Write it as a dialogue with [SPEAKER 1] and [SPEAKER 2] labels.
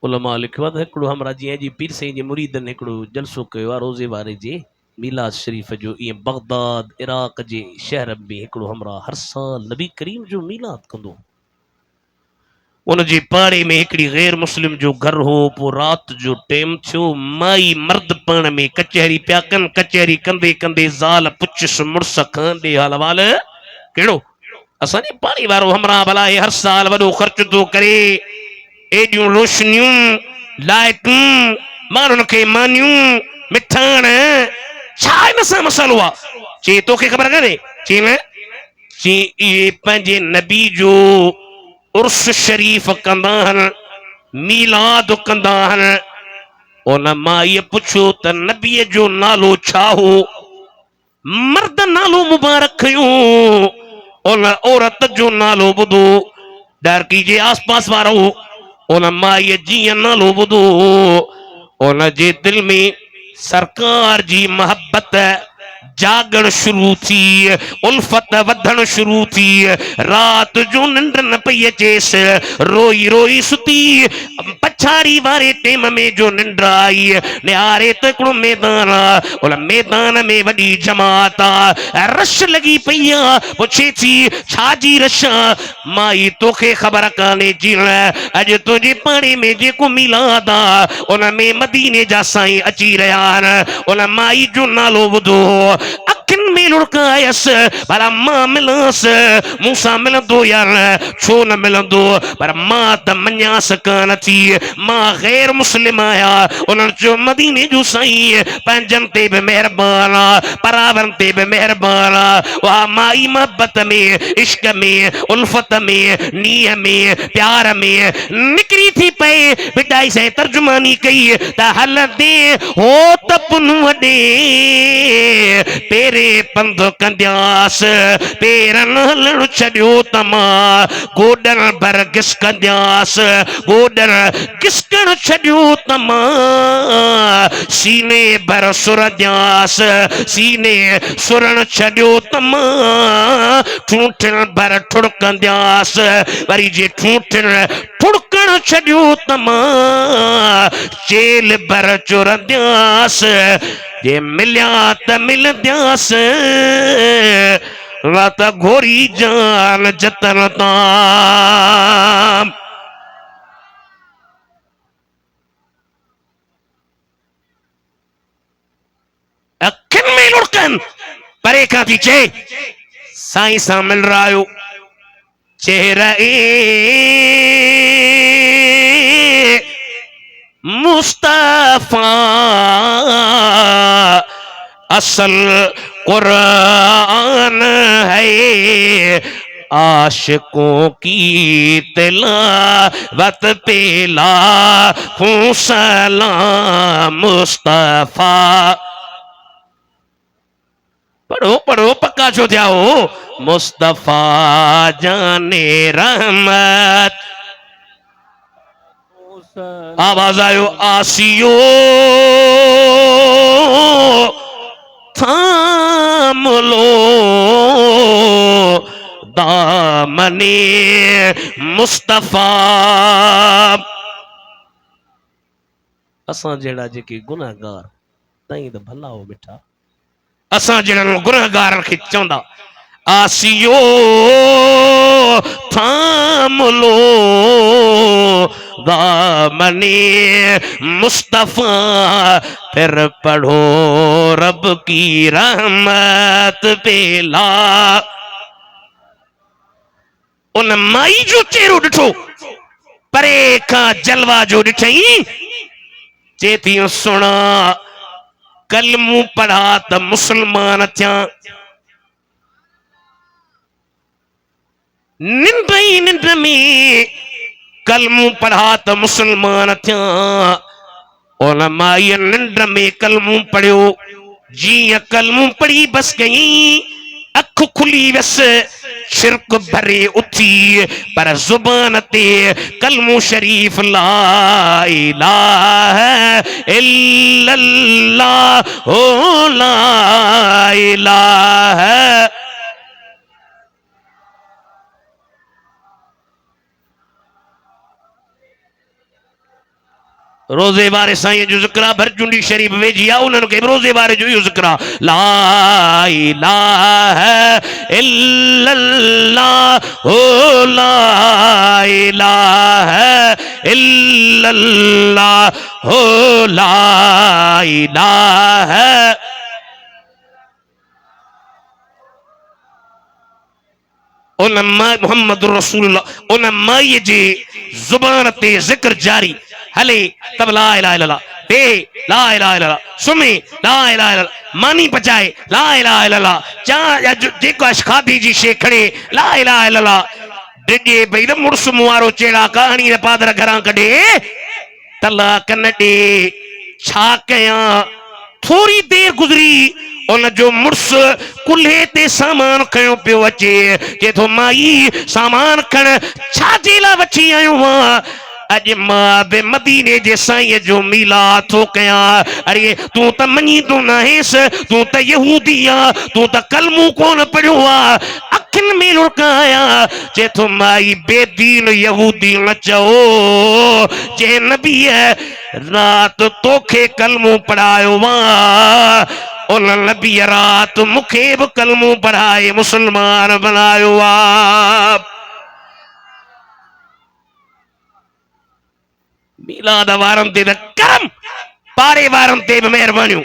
[SPEAKER 1] उलमा लिखियो आहे त हिकिड़ो हमरा जीअं जी पीर साईं जे मुरीदनि हिकिड़ो जलसो कयो आहे रोज़े वारे जे मीलाद शरीफ़ जो। ईअं बगदाद इराक़ जे शहर में हिकिड़ो हमरा हर साल नबी करीम जो मीलाद कंदो। उन जे पाड़े में हिकिड़ी गैर मुस्लिम जो घर हो। पोइ राति जो टाइम थियो, माई मर्द पाण में कचहरी पिया कनि। कचहरी कंदे कंदे ज़ाल पुछियुसि मुड़ुस खां ॾे हाल वाल कहिड़ो? असांजे पाणी वारो हमरा भला हर साल वॾो ख़र्च थो करे, एडियूं रोशनियूं लाइटूं माण्हुनि खे मानियूं मिठाण, छा हिन सां मसइलो आहे? चई तोखे ख़बर कान्हे? चई न, चई इहे पंहिंजे नबी जो उर्स शरीफ़ कंदा आहिनि, मीलाद कंदा आहिनि। उन माईअ पुछियो त नबीअ जो नालो छा हो? मर्द नालो मुबारक खयूं, उन औरत जो नालो ॿुधो। डारकी जे आस पास वारो उन माईअ जीअं नालो ॿुधो, उन जे दिल में सरकार जी मोहब्बत जागण शुरू थी, उल्फत वधण शुरू थी। रात जो निंड न पई अचेसि, रोई रोई सुती। पछाड़ी वारे टेम में जो निंड आई, निहारे त हिकिड़ो मैदान आहे, उन मैदान में वॾी जमात आहे, रश लगी पई आहे। पुछे थी छाजी रश? माई तोखे ख़बर कान्हे जीअं अॼु तुंहिंजे पाणे में जेको मीलाद आहे उन में मदीने जा साईं अची रहिया आहिनि। उन माई जो नालो ॿुधो, अखियुनि में लुड़कायसि, भला मां मिलांसि, मूंसां मिलंदो या न? छो न मिलंदो? पर मां त मञासि कान थी, मां गैर मुस्लिम आहियां। उन्हनि चयो मदीने जो साईं पंहिंजनि ते बि महिरबान आहे, परावरनि ते बि महिरबान आहे। वाह माई मोहब्बत में, इश्क में, उल्फत में, नीह में, प्यार में निकरी थी पए। बिटाई से तर्जुमानी कई त हलंदे हो त पुन वॾे पेरे पंध कंदियासि, पेरनि हलणु छॾियो त मां गोॾनि भर घिसकंदियासि, गोॾनि घिसकण छॾियो त मां सीने भर सुरंदियासि, सीने सुरण छॾियो त मां ठूठिन भर ठुड़कंदियासि। वरी जे ठूठिन ठुड़कण छॾियो त मां चेल भर चुरंदियासि। जे मिलिया त मिलंदियासि, न त घोरी जान जतन तां। अखियुनि में लुड़कनि, परे खां थी चए साईं सां मिल रहा आहियो, चेहरा मुस्तफा असल कुरान है, आशिकों की तिलावत पे लाखों सलाम मुस्तफा। पढ़ो पढ़ो पक्का छो थिया हो? मुस्तफा जाने रहमत। आवाज आयो आसियो थाम लो दामने मुस्तफा। असां जहिड़ा जेके गुनाहगार ताईं त भला हो मिठा, असां जहिड़नि गुनाहगारनि खे चवंदा आसियो थाम लो दामने मुस्तफा, फिर पढ़ो रब की रहमत पेला। उन माई जो चेहरो ॾिठो, परे खां जलवा जो ॾिठई। चेती सुणा कलमू पढ़ा त मुसलमान थिया। निंड ही निंड में कलमू पढ़ा त मुसलमान थिया। उन माई निंड में कलमू पढ़ियो, जीअं कलमू पढ़ी बस गई, अख खुली वस, शिरक भरे उथी, पर जुबान ते कलमू शरीफ ला इलाहा इल्लल्लाह ओ ला इलाहा। रोजे बारे साईं जो ज़िक्र भर चुंडी शरीफ वेजी आ उन्हनि खे रोजे बारे जो इहो ज़िक्र ला इलाहा इल्लल्लाह ओ ला इलाहा इल्लल्लाह ओ ला इलाहा उन मोहम्मद रसूलुल्लाह उन माई जी जुबान ते जिक्र जारी हले तब ला इलाहा इल्लल्लाह बे ला इलाहा इल्लल्लाह सुमी ला इलाहा इल्लल्लाह मानी बचाए ला इलाहा इल्लल्लाह चा जेको अशखादी जी शे खड़े ला इलाहा इल्लल्लाह डिजे भई न मुड़स मुआरो चेड़ा कहानी रे पादर घरां कढे तला कन दे छा कयां थोड़ी देर गुजरी उन जो मुड़स कुल्हे ते सामान खयो पियो अचे जे थो माई सामान खण छाजे ला वठी आयो मां अज मां बे मदीने जे साईं जो मीला थो कया अरे तू त मनी तू न हेस तू त यहूदी आ तू त कलमू कोन पढ़ियो आ अखिन में लुकाया जे थो माई बेदीन यहूदी न चओ जे नबी रात तोखे कलमू पढ़ायो मां उन नबी रात मुखे भी कलमू पढ़ाए मुसलमान बनायो आ मीलाद वारन ते करम पारे वारन ते भी मेहरबानियूं